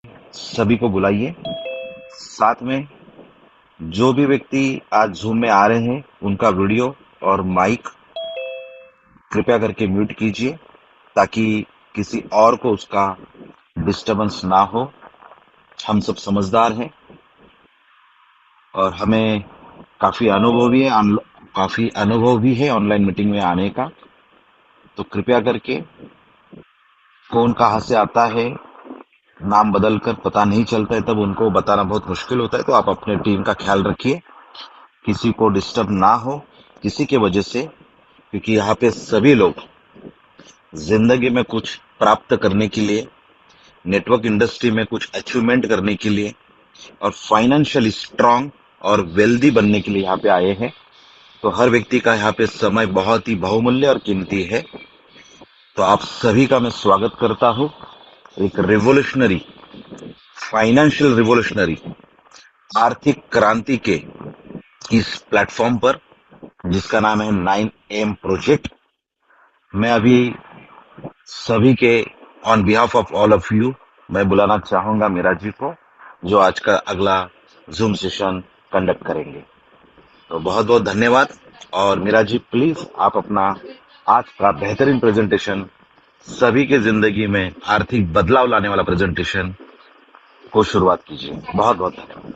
सभी को बुलाइए। साथ में जो भी व्यक्ति आज ज़ूम में आ रहे हैं, उनका वीडियो और माइक कृपया करके म्यूट कीजिए, ताकि किसी और को उसका डिस्टरबेंस ना हो। हम सब समझदार हैं और हमें काफ़ी अनुभव भी है काफ़ी अनुभव भी है ऑनलाइन मीटिंग में आने का। तो कृपया करके फ़ोन कहाँ से आता है, नाम बदल कर पता नहीं चलता है, तब उनको बताना बहुत मुश्किल होता है। तो आप अपने टीम का ख्याल रखिए, किसी को डिस्टर्ब ना हो किसी के वजह से, क्योंकि यहाँ पे सभी लोग जिंदगी में कुछ प्राप्त करने के लिए, नेटवर्क इंडस्ट्री में कुछ अचीवमेंट करने के लिए और फाइनेंशियली स्ट्रांग और वेल्दी बनने के लिए यहाँ पे आए हैं। तो हर व्यक्ति का यहाँ पे समय बहुत ही बहुमूल्य और कीमती है। तो आप सभी का मैं स्वागत करता हूँ एक रिवोल्यूशनरी, फाइनेंशियल रिवोल्यूशनरी, आर्थिक क्रांति के इस प्लेटफॉर्म पर, जिसका नाम है 9 AM प्रोजेक्ट। मैं अभी सभी के on behalf of all of you मैं बुलाना चाहूंगा मीरा जी को, जो आज का अगला जूम सेशन कंडक्ट करेंगे। तो बहुत बहुत धन्यवाद। और मीरा जी, प्लीज आप अपना आज का बेहतरीन प्रेजेंटेशन, सभी के जिंदगी में आर्थिक बदलाव लाने वाला प्रेजेंटेशन को शुरुआत कीजिए। बहुत बहुत धन्यवाद।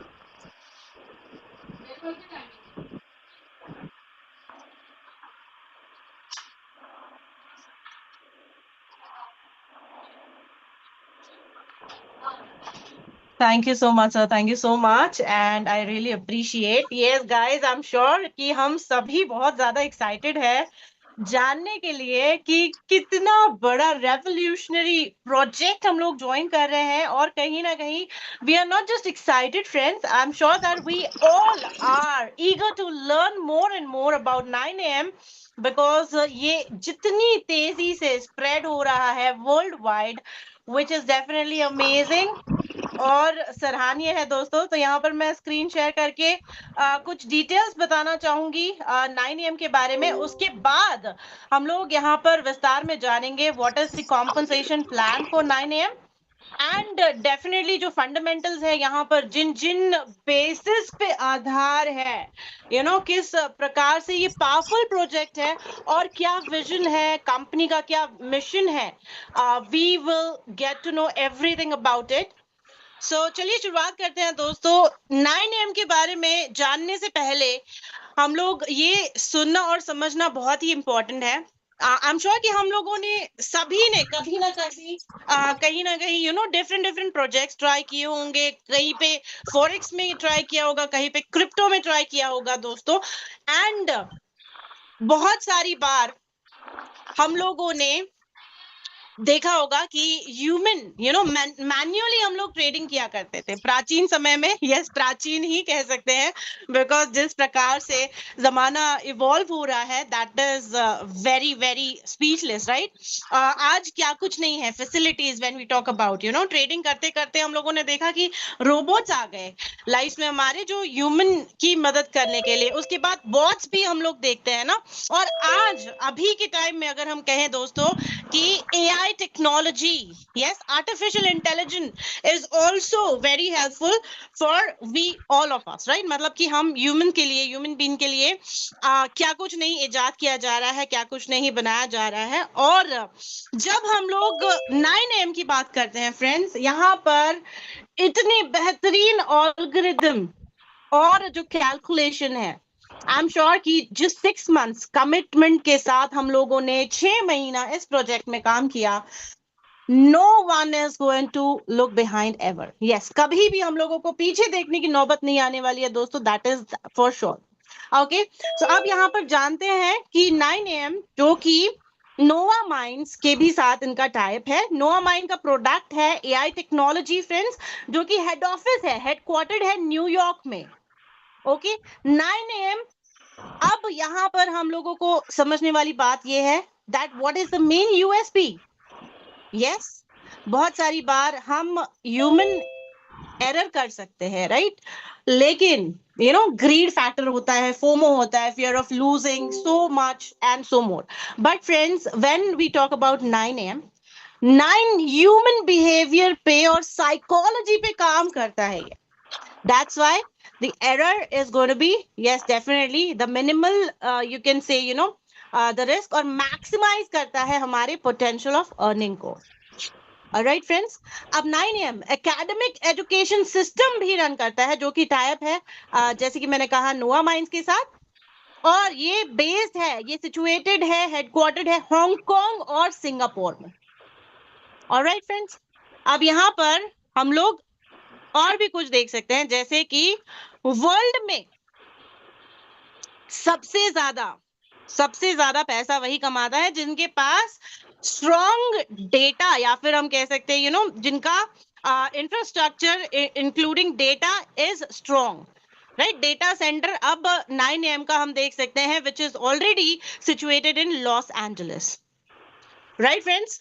Thank you so much, sir. Thank you so much, and I really appreciate. Yes, guys, I'm sure कि हम सभी बहुत ज्यादा excited है जानने के लिए कि कितना बड़ा रेवोल्यूशनरी प्रोजेक्ट हम लोग ज्वाइन कर रहे हैं। और कहीं ना कहीं we are not just excited friends, I am sure that we all are eager to learn more and more about 9 AM, because ये जितनी तेजी से स्प्रेड हो रहा है world wide, which is definitely amazing और सराहनीय है दोस्तों। तो यहाँ पर मैं स्क्रीन शेयर करके कुछ डिटेल्स बताना चाहूंगी 9 AM के बारे में। उसके बाद हम लोग यहाँ पर विस्तार में जानेंगे what is the compensation plan for 9 AM, and definitely जो फंडामेंटल्स है यहाँ पर, जिन जिन बेसिस पे आधार है, किस प्रकार से ये पावरफुल प्रोजेक्ट है और क्या विजन है कंपनी का, क्या मिशन है, we will get to know everything about it. चलिए शुरुआत करते हैं दोस्तों। 9 AM के बारे में जानने से पहले हम लोग ये सुनना और समझना बहुत ही इम्पोर्टेंट है। आई एम श्योर कि हम लोगों ने सभी ने कहीं ना कहीं डिफरेंट डिफरेंट प्रोजेक्ट्स ट्राई किए होंगे। कहीं पे फॉरेक्स में ट्राई किया होगा, कहीं पे क्रिप्टो में ट्राई किया होगा दोस्तों। एंड बहुत सारी बार हम लोगों ने देखा होगा कि ह्यूमन मैन्युअली हम लोग ट्रेडिंग किया करते थे प्राचीन समय में। यस, प्राचीन ही कह सकते हैं, बिकॉज जिस प्रकार से जमाना इवॉल्व हो रहा है, that is very very speechless, right. आज क्या कुछ नहीं है facilities when we talk about trading करते करते हम लोगों ने देखा कि रोबोट्स आ गए लाइफ में हमारे, जो ह्यूमन की मदद करने के लिए। उसके बाद बॉट्स भी हम लोग देखते हैं ना। और आज अभी के टाइम में अगर हम कहें दोस्तों कि AI technology, yes, artificial intelligence is also very helpful for we all of us, right। मतलब कि हम ह्यूमन के लिए, ह्यूमन बीइंग के लिए क्या कुछ नहीं इजाद किया जा रहा है, क्या कुछ नहीं बनाया जा रहा है। और जब हम लोग 9 AM की बात करते हैं फ्रेंड्स, यहाँ पर इतनी बेहतरीन ऑल्गोरिथम और जो कैलकुलेशन है, आई एम श्योर कि जिस 6 मंथ्स कमिटमेंट के साथ हम लोगों ने 6 महीना इस प्रोजेक्ट में काम किया, no one is going to look behind ever. Yes, कभी भी हम लोगों को पीछे देखने की नौबत नहीं आने वाली है दोस्तों, that is for sure. Okay, तो अब यहाँ पर जानते हैं कि 9 AM जो कि नोवा माइंड्स के भी साथ इनका टाइप है। नोवा माइंड का प्रोडक्ट है AI टेक्नोलॉजी फ्रेंड्स, जो कि हेड ऑफिस है, हेडक्वार्टर्ड है न्यूयॉर्क में। Okay, 9 AM। अब यहाँ पर हम लोगों को समझने वाली बात यह है that what is the main USP। Yes, बहुत सारी बार हम ह्यूमन एरर कर सकते हैं, राइट। लेकिन ग्रीड फैक्टर होता है, फोमो होता है, fear of losing so much and so more. But friends, when we talk about 9 AM, 9 human behaviour पे और साइकोलॉजी पे काम करता है ये. That's why the error is going to be, yes, definitely the minimal, you can say, the risk, और maximize करता है हमारे potential of earning को. Alright friends, अब 9am academic education system भी रन करता है जो कि टाइप है जैसे कि मैंने कहा नोआ माइंड्स के साथ, और ये बेस्ड है, ये सिचुएटेड है, हेडक्वार्टर्ड है हांगकांग और सिंगापुर में. ऑलराइट फ्रेंड्स, अब यहाँ पर हम लोग और भी कुछ देख सकते हैं, जैसे कि वर्ल्ड में सबसे ज्यादा पैसा वही कमाता है जिनके पास स्ट्रॉन्ग डेटा, या फिर हम कह सकते हैं जिनका infrastructure including data is strong. Right, data centre अब 9am का हम देख सकते हैं which is already situated in Los Angeles. Right friends,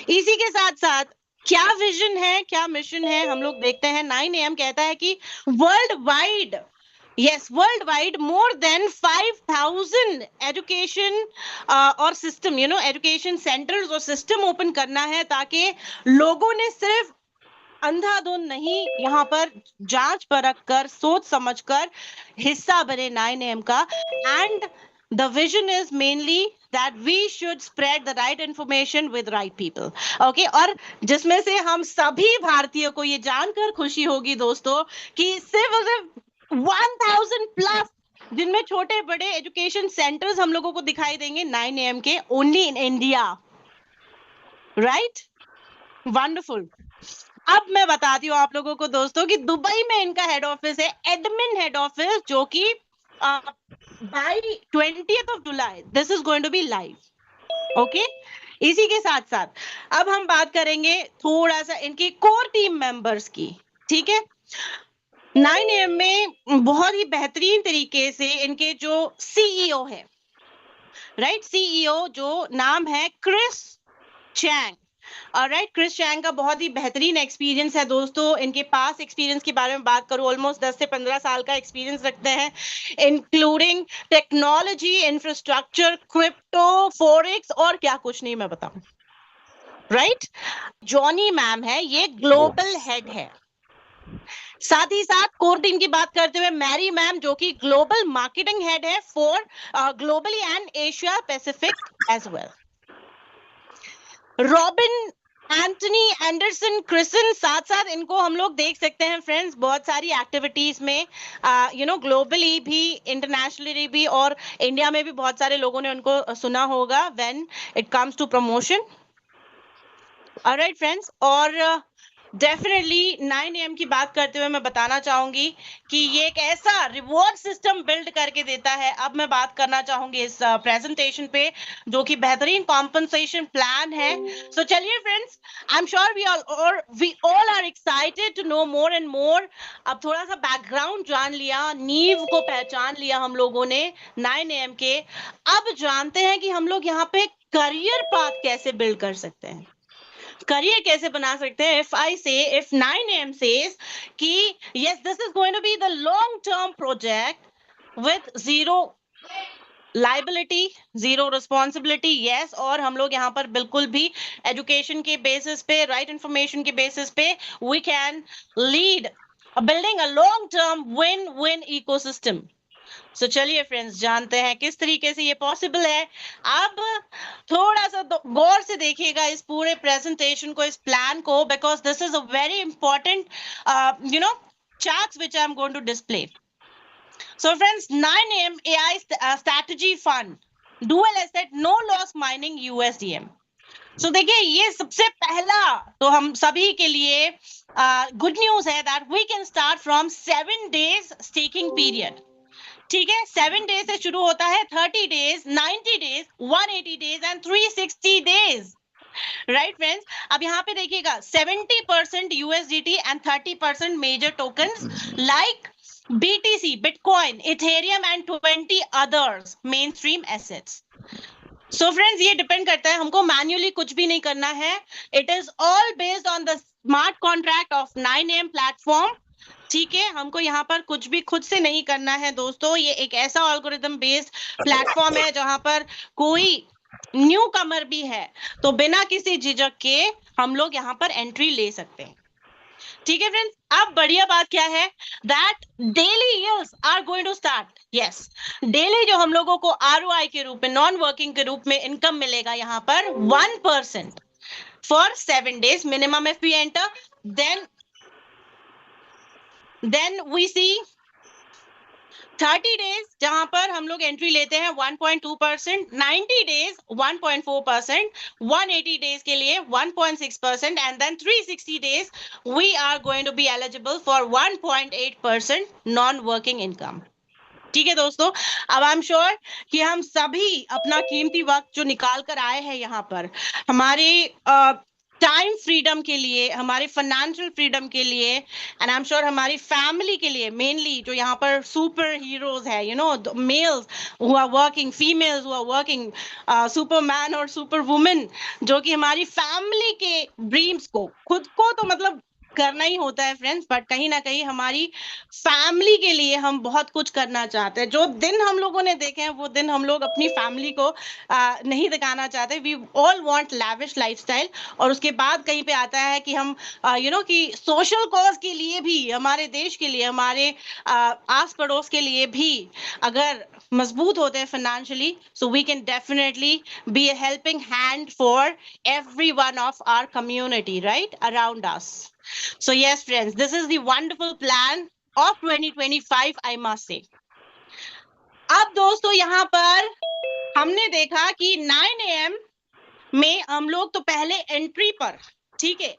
इसी के साथ साथ क्या विजन है, क्या मिशन है, हम लोग देखते हैं. 9am कहता है कि world wide, yes, worldwide more than 5,000 education और सिस्टम, एजुकेशन सेंटर्स और सिस्टम ओपन करना है ताकि लोगों ने सिर्फ अंधाधुंध नहीं, यहाँ पर जांच परख कर, सोच समझकर हिस्सा बने 9am का. And the vision is mainly that we should spread the right information with right people. Okay, और जिसमें से हम सभी भारतीयों को ये जानकर खुशी होगी दोस्तों कि सिर्फ 1000 प्लस जिनमें छोटे बड़े एजुकेशन सेंटर्स हम लोगों को दिखाई देंगे 9am के, only in India. Right, wonderful. अब मैं बताती हूँ आप लोगों को दोस्तों कि दुबई में इनका हेड ऑफिस है, एडमिन हेड ऑफिस, जो कि by 20th of July this is going to be live. Okay, इसी के साथ साथ अब हम बात करेंगे थोड़ा सा इनकी कोर टीम मेंबर्स की. ठीक है, 9am में बहुत ही बेहतरीन तरीके से इनके जो सीईओ है, राइट, सीईओ जो नाम है Chris Chang. Alright, Chris Chang का बहुत ही बेहतरीन एक्सपीरियंस है दोस्तों. इनके पास एक्सपीरियंस के बारे में बात करूं, ऑलमोस्ट 10 से 15 साल का एक्सपीरियंस रखते हैं, including technology, infrastructure, crypto, forex और क्या कुछ नहीं मैं बताऊं. राइट, जॉनी मैम है, ये ग्लोबल हेड है. साथ ही साथ कोर टीम की बात करते हुए मैरी मैम जो कि ग्लोबल मार्केटिंग हेड है for globally and Asia Pacific as well. Robin Anthony Anderson क्रिसन, साथ साथ इनको हम लोग देख सकते हैं फ्रेंड्स बहुत सारी एक्टिविटीज में, ग्लोबली भी, इंटरनेशनली भी, और इंडिया में भी बहुत सारे लोगों ने उनको सुना होगा when it comes to promotion. Alright friends, और डेफिनेटली 9am की बात करते हुए मैं बताना चाहूंगी कि ये एक ऐसा रिवॉर्ड सिस्टम बिल्ड करके देता है. अब मैं बात करना चाहूंगी इस प्रेजेंटेशन पे जो कि बेहतरीन कॉम्पनसेशन प्लान है. सो चलिए friends, I am sure we all are excited to know more and more. अब थोड़ा सा बैकग्राउंड जान लिया, नींव को पहचान लिया हम लोगों ने 9am के. अब जानते हैं कि हम लोग यहाँ पे करियर पाथ कैसे बिल्ड कर सकते हैं, करियर कैसे बना सकते हैं. if 9am says कि yes, this is going to be the long term project with zero liability, zero responsibility, yes, और हम लोग यहाँ पर बिल्कुल भी एजुकेशन के बेसिस पे, राइट इंफॉर्मेशन के बेसिस पे we can lead building a long term win-win ecosystem. सो चलिए फ्रेंड्स, जानते हैं किस तरीके से ये पॉसिबल है. अब थोड़ा सा गौर से देखिएगा इस पूरे प्रेजेंटेशन को, इस प्लान को, because this is a very important charts which I am going to display. So friends, 9am AI strategy fund, dual asset, no loss mining USDM. So देखिए, ये सबसे पहला तो हम सभी के लिए गुड न्यूज है that we can start from 7 days staking period. ठीक है, 7 डेज से शुरू होता है, 30 days, 90 days, 180 days and 360 days. Right friends, अब यहाँ पे देखिएगा 70% USDT and 30% major tokens like BTC, bitcoin, Ethereum and 20 others main stream assets. So friends, ये डिपेंड करता है, हमको मैन्युअली कुछ भी नहीं करना है. It is all based on the smart contract of 9am platform. ठीक है, हमको यहाँ पर कुछ भी खुद से नहीं करना है दोस्तों. ये एक ऐसा एल्गोरिथम बेस्ड प्लेटफॉर्म है जहां पर कोई न्यू कमर भी है, तो बिना किसी झिझक के हम लोग यहाँ पर एंट्री ले सकते हैं। ठीक है फ्रेंड्स, अब बढ़िया बात क्या है, that daily yields are going to start. Yes, daily जो हम लोगों को आरओआई के रूप में, नॉन वर्किंग के रूप में इनकम मिलेगा यहाँ पर 1% for 7 days minimum if we enter. then we see 30 days जहां पर हम लोग एंट्री लेते हैं 1.2%, 90 days 1.4%, 180 days के लिए 1.6%, and then 360 days we are going to be eligible for 1.8% non-working income. ठीक है दोस्तों, अब आई एम श्योर कि हम सभी अपना कीमती वक्त जो निकाल कर आए हैं यहाँ पर हमारे टाइम फ्रीडम के लिए, हमारे फाइनेंशियल फ्रीडम के लिए, एंड आई एम श्योर हमारी फैमिली के लिए, मेनली जो यहाँ पर सुपर हीरोज है, you know, males who are working, females who are working, superman और सुपर वुमेन, जो कि हमारी फैमिली के ड्रीम्स को, खुद को तो मतलब करना ही होता है फ्रेंड्स, बट कहीं ना कहीं हमारी फैमिली के लिए हम बहुत कुछ करना चाहते हैं। जो दिन हम लोगों ने देखे हैं वो दिन हम लोग अपनी फैमिली को नहीं दिखाना चाहते। We all want lavish lifestyle, और उसके बाद कहीं पे आता है कि हम यू नो कि सोशल कॉज के लिए भी, हमारे देश के लिए, हमारे आस पड़ोस के लिए भी अगर मजबूत होते हैं financially, so we can definitely be a helping hand for every one of our community right around us. So yes friends, this is the wonderful plan of 2025, I must say. अब दोस्तों यहाँ पर हमने देखा कि 9 AM में हम लोग तो पहले एंट्री पर, ठीक है,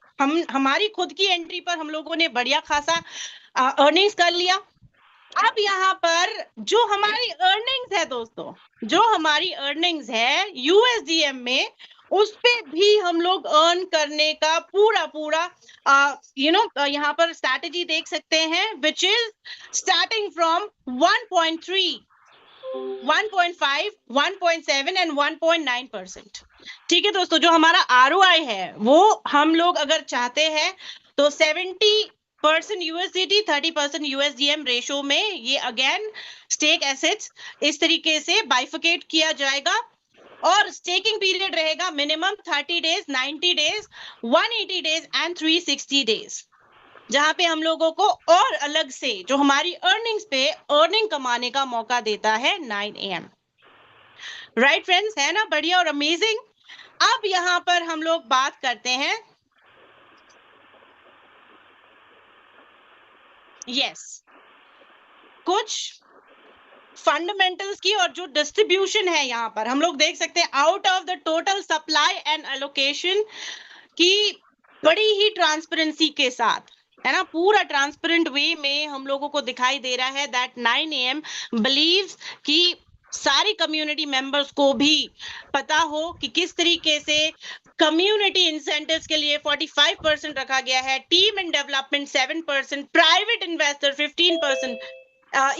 हमारी खुद की एंट्री पर हम लोगों ने बढ़िया खासा अर्निंग्स कर लिया। अब यहाँ पर जो हमारी अर्निंग्स है दोस्तों, जो हमारी अर्निंग्स है यूएसडीएम में, उस पे भी हम लोग अर्न करने का पूरा यू नो यहाँ पर स्ट्रैटेजी देख सकते हैं, which is starting from 1.3, 1.5, 1.7 and 1.9%। ठीक है दोस्तों, जो हमारा आरओआई है वो हम लोग अगर चाहते हैं तो 70% यूएसडीटी, 30% यूएसडीएम रेशो में ये अगेन स्टेक एसेट्स इस तरीके से बाइफिकेट किया जाएगा, और स्टेकिंग पीरियड रहेगा minimum 30 days, 90 days, 180 days and 360 days, जहां पे हम लोगों को और अलग से जो हमारी अर्निंग्स पे अर्निंग कमाने का मौका देता है 9 AM। राइट फ्रेंड्स, है ना बढ़िया और अमेजिंग। अब यहाँ पर हम लोग बात करते हैं कुछ फंडामेंटल्स की, और जो डिस्ट्रीब्यूशन है यहाँ पर हम लोग देख सकते हैं out of the total supply and allocation की बड़ी ही ट्रांसपेरेंसी के साथ, है ना, पूरा ट्रांसपेरेंट वे में हम लोगों को दिखाई दे रहा है दैट 9 AM बिलीव्स कि सारी कम्युनिटी मेंबर्स को भी पता हो कि किस तरीके से कम्युनिटी इंसेंटिव्स के लिए 45% रखा गया है, team and development 7%, private investor 15%,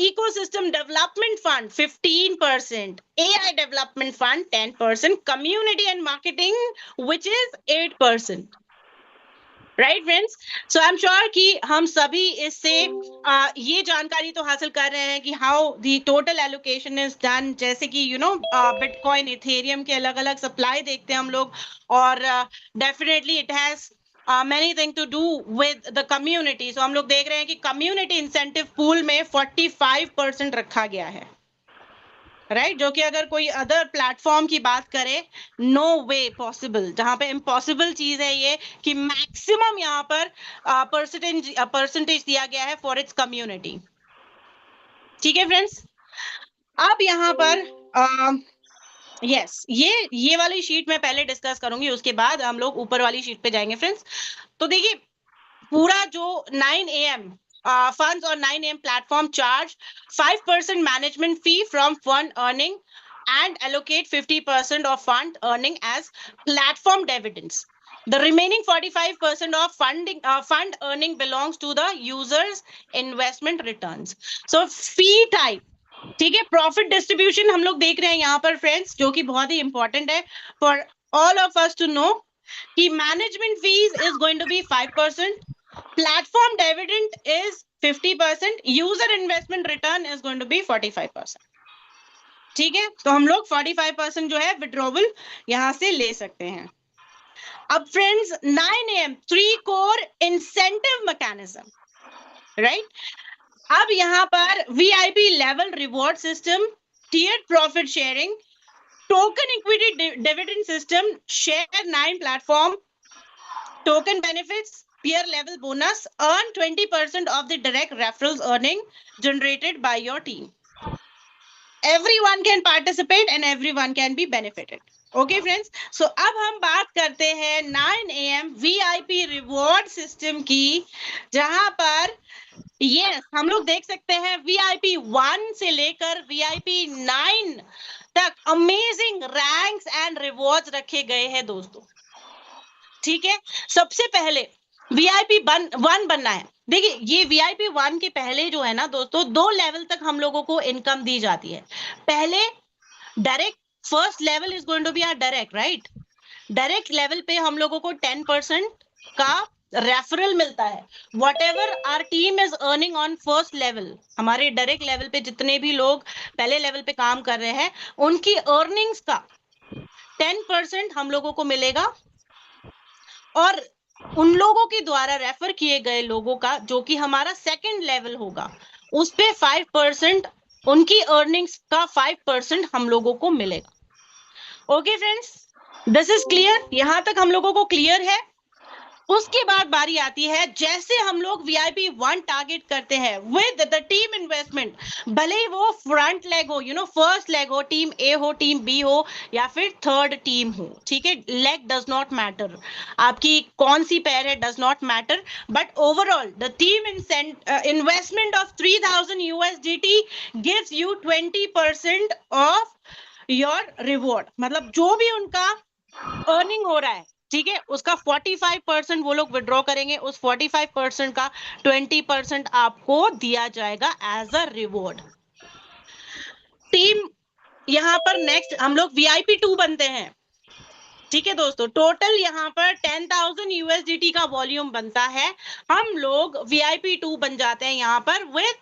ecosystem development fund 15%, AI development fund 10%, community and marketing which is 8%. Right friends, so I am sure कि हम सभी इससे ये जानकारी तो हासिल कर रहे हैं कि how the total allocation is done, जैसे कि यू नो बिटकॉइन, इथेरियम के अलग अलग सप्लाई देखते हैं हम लोग, और definitely it has many things to do with the community. So हम लोग देख रहे हैं कि community incentive pool में 45% रखा गया है, राइट, जो कि अगर कोई अदर प्लेटफॉर्म की बात करे, नो वे पॉसिबल, जहां पे इम्पॉसिबल चीज है ये कि मैक्सिमम यहाँ पर परसेंटेज दिया गया है फॉर इट्स कम्युनिटी। ठीक है फ्रेंड्स, अब यहाँ पर यस ये वाली शीट मैं पहले डिस्कस करूंगी, उसके बाद हम लोग ऊपर वाली शीट पे जाएंगे फ्रेंड्स। तो देखिए पूरा जो 9 AM funds or 9 AM platform charge 5% management fee from fund earning and allocate 50% of fund earning as platform dividends. The remaining 45% of fund earning belongs to the users investment returns. So fee type, ठीक है, profit distribution हम लोग देख रहे हैं यहाँ पर friends, जो कि बहुत ही इंपॉर्टेंट है for all of us to know कि management fees is going to be 5%, platform dividend is 50%, user investment return is going to be 45%. ठीक है, तो हम लोग 45% जो है विड्रॉवल यहां से ले सकते हैं। अब friends 9 AM 3 core incentive mechanism, right. अब यहाँ पर VIP level reward system, tiered profit sharing, token equity dividend system, share 9 platform, token benefits, peer level bonus, earn 20% of the direct referrals earning generated by your team. Everyone can participate and everyone can be benefited. Okay friends, so अब हम बात करते हैं 9 AM VIP reward system की, जहां पर yes, हम लोग देख सकते हैं VIP 1 से लेकर VIP 9 तक अमेजिंग रैंक्स एंड रिवॉर्ड्स रखे गए हैं दोस्तों। ठीक है, सबसे पहले वीआईपी 1 बनना है। देखिए ये वीआईपी 1 के पहले जो है ना दोस्तों, 2 लेवल तक हम लोगों को इनकम दी जाती है। पहले direct, first level is going to be our direct, right. Direct level पे हम लोगों को 10% का रेफरल मिलता है। Whatever our team is earning on first level, हमारे डायरेक्ट लेवल पे जितने भी लोग पहले लेवल पे काम कर रहे हैं, उनकी अर्निंग्स का 10% हम लोगों को मिलेगा, और उन लोगों के द्वारा रेफर किए गए लोगों का जो कि हमारा सेकंड लेवल होगा, उस पे 5%, उनकी अर्निंग्स का 5% हम लोगों को मिलेगा। Okay friends, this is clear, यहां तक हम लोगों को क्लियर है। उसके बाद बारी आती है, जैसे हम लोग VIP 1 टारगेट करते हैं विद द टीम इन्वेस्टमेंट, भले ही वो फ्रंट लेग हो, फर्स्ट लेग हो, टीम ए हो, टीम बी हो, या फिर थर्ड टीम हो, ठीक है, लेग डज नॉट मैटर, आपकी कौन सी पैर है does not matter, but overall the team investment of 3000 USDT gives you 20% of your reward. मतलब जो भी उनका अर्निंग हो रहा है, ठीक है, उसका 45% वो लोग विड्रॉ करेंगे, उस 45% का 20% आपको दिया जाएगा एज अ रिवॉर्ड। टीम यहां पर नेक्स्ट हम लोग VIP 2 बनते हैं। ठीक है दोस्तों, टोटल यहाँ पर 10,000 USDT का वॉल्यूम बनता है, हम लोग VIP 2 बन जाते हैं यहाँ पर विद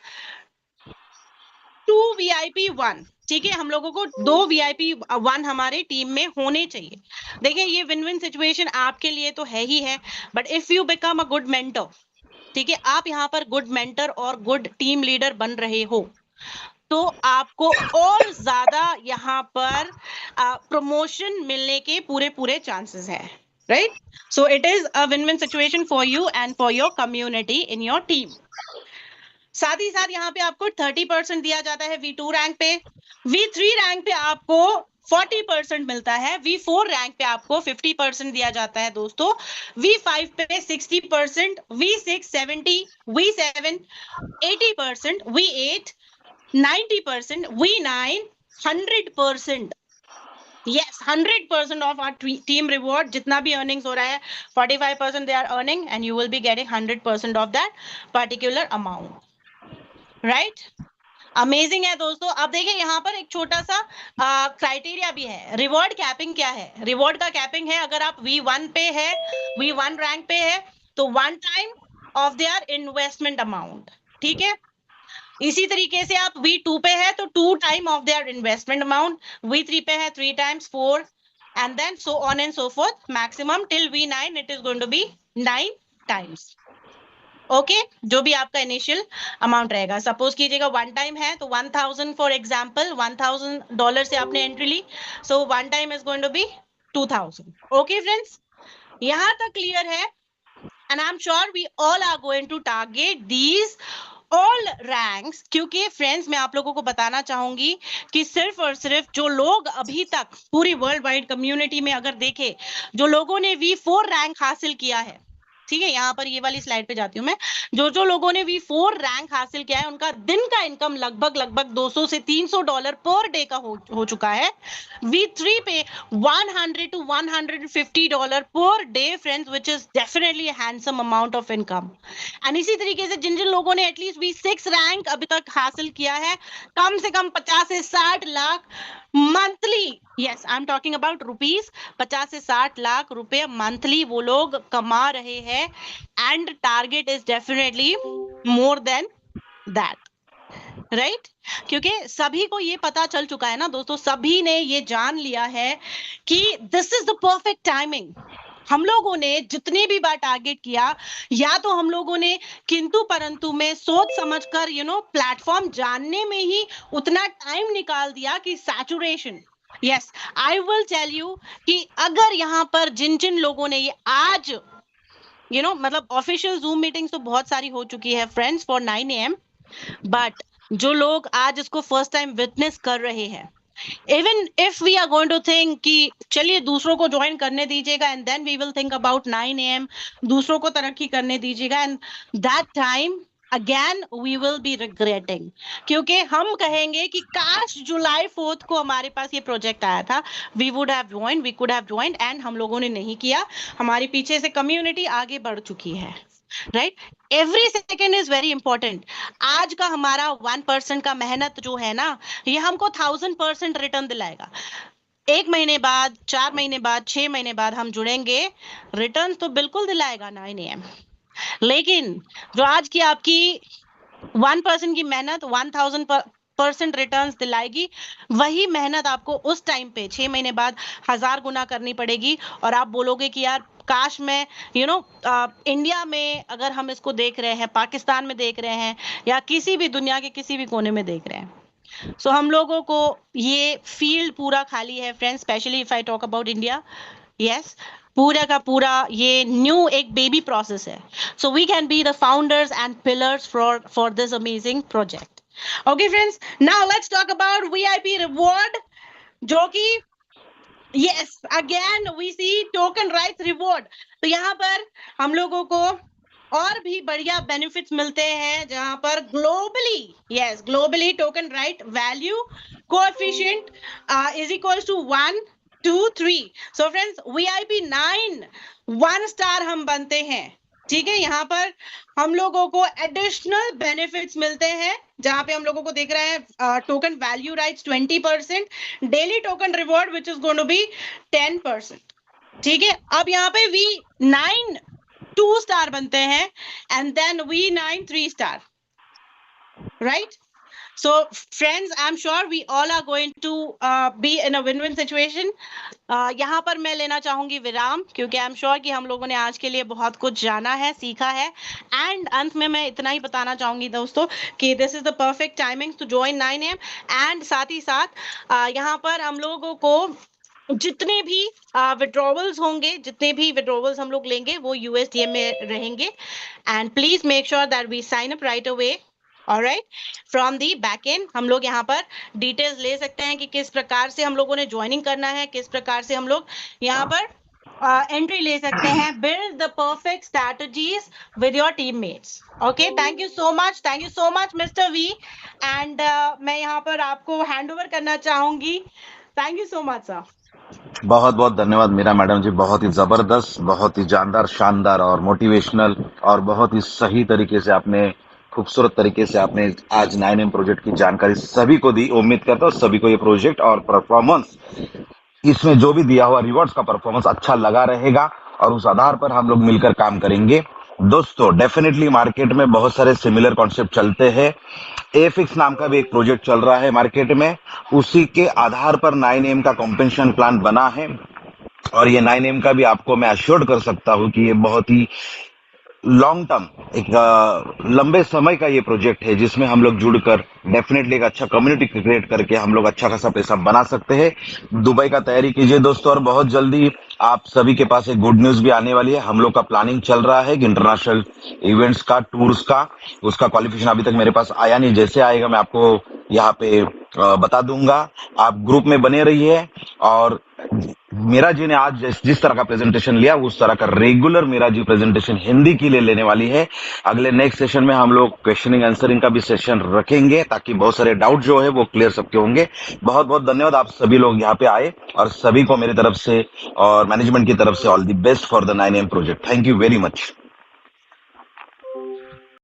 2 VIP 1। ठीक है, हम लोगों को 2 VIP 1 हमारे टीम में होने चाहिए। देखिए ये विन विन सिचुएशन आपके लिए तो है ही है, but if you become a good mentor, ठीक है, आप यहाँ पर गुड मेंटर और गुड टीम लीडर बन रहे हो, तो आपको और ज्यादा यहाँ पर प्रमोशन मिलने के पूरे चांसेस है, right. So it is a win win situation for you and for your community in your team. साथ ही साथ यहाँ पे आपको 30% दिया जाता है V2 रैंक पे, V3 रैंक पे आपको 40% मिलता है, V4 रैंक पे आपको 50% दिया जाता है दोस्तों, V5 पे 60%, V6 70, V7 80%, V8 90%, V9 100%। Yes, 100% of our team reward, जितना भी earnings हो रहा है 45% they are earning and you will be getting 100% of that particular amount, right? Amazing है दोस्तों। अब देखिए यहाँ पर एक छोटा सा क्राइटेरिया भी है। रिवॉर्ड कैपिंग क्या है? रिवॉर्ड का कैपिंग है, अगर आप V1 पे है, V1 रैंक पे है, तो 1 time of their investment amount, ठीक है। इसी तरीके से आप V2 पे है तो 2 time of their investment amount, V3 पे है 3 times, 4, and then so on and so forth, maximum till V9 it is going to be 9 times. Okay, जो भी आपका इनिशियल अमाउंट रहेगा, सपोज कीजिएगा 1 टाइम है तो 1000 फॉर एग्जांपल, $1000 से आपने एंट्री ली, so 1 time is going to be 2000। Okay friends, यहां तक क्लियर है, and I am sure we all are going to target these all ranks, क्योंकि फ्रेंड्स मैं आप लोगों को बताना चाहूंगी कि सिर्फ और सिर्फ जो लोग अभी तक पूरी वर्ल्ड वाइड कम्युनिटी में अगर देखे, जो लोगों ने V4 रैंक हासिल किया है, ठीक है, यहाँ पर ये वाली स्लाइड पे जाती हूँ मैं, जो लोगों ने V4 रैंक हासिल किया है, उनका दिन का इनकम लगभग 200 से $300 पर डे का हो चुका है। V3 पे 100 to $150 per day friends, which is definitely handsome amount of income. And इसी तरीके से जिन लोगों ने एटलीस्ट V6 रैंक अभी तक हासिल किया है, कम से कम 50 से 60 lakh monthly, yes I am talking about rupees, 50 से 60 लाख रुपए मंथली वो लोग कमा रहे हैं, and target is definitely more than that. Right? क्योंकि सभी को ये पता चल चुका है ना दोस्तों, सभी ने ये जान लिया है कि this is the perfect timing. हम लोगों ने जितने भी बार टारगेट किया, या तो हम लोगों ने किंतु परंतु में सोच समझकर प्लेटफॉर्म जानने में ही उतना टाइम निकाल दिया कि saturation. Yes, I will tell you कि अगर यहाँ पर जिन जिन लोगों ने ये आज मतलब ऑफिशियल जूम मीटिंग्स तो बहुत सारी हो चुकी है फ्रेंड्स फॉर 9 AM, बट जो लोग आज इसको फर्स्ट टाइम विटनेस कर रहे हैं, even if we are going to think कि चलिए दूसरों को ज्वाइन करने दीजिएगा and then we will think about 9 AM, दूसरों को तरक्की करने दीजिएगा, and that time again we will be regretting, क्योंकि हम कहेंगे कि काश जुलाई 4 को हमारे पास ये प्रोजेक्ट आया था, we would have joined, we could have joined, and हम लोगों ने नहीं किया। हमारी पीछे से कम्युनिटी आगे बढ़ चुकी है, right? Every second is very important. आज का हमारा 1% का मेहनत जो है ना, ये हमको 1000% रिटर्न दिलाएगा। 1 महीने बाद, 4 महीने बाद, 6 महीने बाद हम जुड़ेंगे, रिटर्न तो बिल्कुल दिलाएगा 9 AM। लेकिन जो आज की आपकी 1% की मेहनत 1000% रिटर्न्स दिलाएगी, वही मेहनत आपको उस टाइम पे 6 महीने बाद 1000 गुना करनी पड़ेगी, और आप बोलोगे कि यार काश मैं इंडिया में, अगर हम इसको देख रहे हैं, पाकिस्तान में देख रहे हैं, या किसी भी दुनिया के किसी भी कोने में देख रहे हैं, सो हम लोगों को ये फील्ड पूरा खाली है friends, specially if I talk about India. Yes, पूरा का पूरा ये न्यू एक बेबी प्रोसेस है, so we can be the founders and pillars for this amazing project. Okay friends, now let's talk about VIP reward, जो कि yes again we see token rights reward. तो यहाँ पर हम लोगों को और भी बढ़िया बेनिफिट्स मिलते हैं, जहां पर globally token right value coefficient is equals to 1, 2, 3। So friends, VIP 9 1 star हम बनते हैं, ठीक है? यहाँ पर हम लोगों को एडिशनल बेनिफिट्स मिलते हैं, जहां पे हम लोगों को देख रहे हैं token value rights 20%, daily token reward which is going to be 10%, ठीक है? अब यहाँ पे V9 2 स्टार बनते हैं, and then V9 3 star, right? So friends, I'm sure we all are going to be in a win-win situation. यहाँ पर मैं लेना चाहूंगी विराम, क्योंकि I'm sure कि हम लोगों ने आज के लिए बहुत कुछ जाना है, सीखा है, एंड अंत में मैं इतना ही बताना चाहूंगी दोस्तों कि this is the perfect timing to join 9 AM, and साथ ही साथ यहाँ पर हम लोगों को जितने भी विड्रॉवल्स होंगे, जितने भी विड्रॉवल्स हम लोग लेंगे, वो USDM में रहेंगे, and please make sure that we sign up right away. Alright, from the back end हम लोग यहाँ पर डिटेल्स ले सकते हैं कि किस प्रकार से हम लोगों ने ज्वाइनिंग करना है, किस प्रकार से हम लोग यहाँ पर एंट्री ले सकते हैं। Build the perfect strategies with your teammates. Okay, thank you so much mister V, and मैं यहाँ पर आपको हैंड ओवर करना चाहूंगी। Thank you so much sir. बहुत बहुत धन्यवाद मीरा मैडम जी, बहुत ही जबरदस्त, बहुत ही जानदार, शानदार और मोटिवेशनल, और बहुत ही सही तरीके से आपने, खूबसूरत तरीके से आपने आज 9M प्रोजेक्ट की जानकारी सभी को दी। उम्मीद करता हूँ सभी को ये प्रोजेक्ट और परफॉर्मेंस, इसमें जो भी दिया हुआ रिवॉर्ड्स का परफॉर्मेंस अच्छा लगा रहेगा, और उस आधार पर हम लोग मिलकर काम करेंगे। दोस्तों, डेफिनेटली मार्केट में बहुत सारे सिमिलर कॉन्सेप्ट चलते हैं। एफिक्स नाम का भी एक प्रोजेक्ट चल रहा है मार्केट में, उसी के आधार पर 9M का कॉम्पेंसेशन प्लान बना है, और ये 9M का भी आपको मैं अश्योर्ड कर सकता हूँ कि ये बहुत ही लॉन्ग टर्म, एक लंबे समय का ये प्रोजेक्ट है, जिसमें हम लोग जुड़कर डेफिनेटली एक अच्छा कम्युनिटी क्रिएट करके हम लोग अच्छा खासा पैसा बना सकते हैं। दुबई का तैयारी कीजिए दोस्तों, और बहुत जल्दी आप सभी के पास एक गुड न्यूज भी आने वाली है। हम लोग का प्लानिंग चल रहा है कि इंटरनेशनल इवेंट्स का, टूर्स का, उसका क्वालिफिकेशन अभी तक मेरे पास आया नहीं। जैसे आएगा मैं आपको यहाँ पे बता दूंगा। आप ग्रुप में बने रहिए, और मीरा जी ने आज जिस तरह का प्रेजेंटेशन लिया, उस तरह का रेगुलर मीरा जी प्रेजेंटेशन हिंदी के लिए लेने वाली है। अगले नेक्स्ट सेशन में हम लोग क्वेश्चनिंग आंसरिंग का भी सेशन रखेंगे, ताकि बहुत सारे डाउट जो है वो क्लियर सबके होंगे। बहुत बहुत धन्यवाद, आप सभी लोग यहाँ पे आए, और सभी को मेरी तरफ से और मैनेजमेंट की तरफ से all the best for the 9M project. Thank you very much.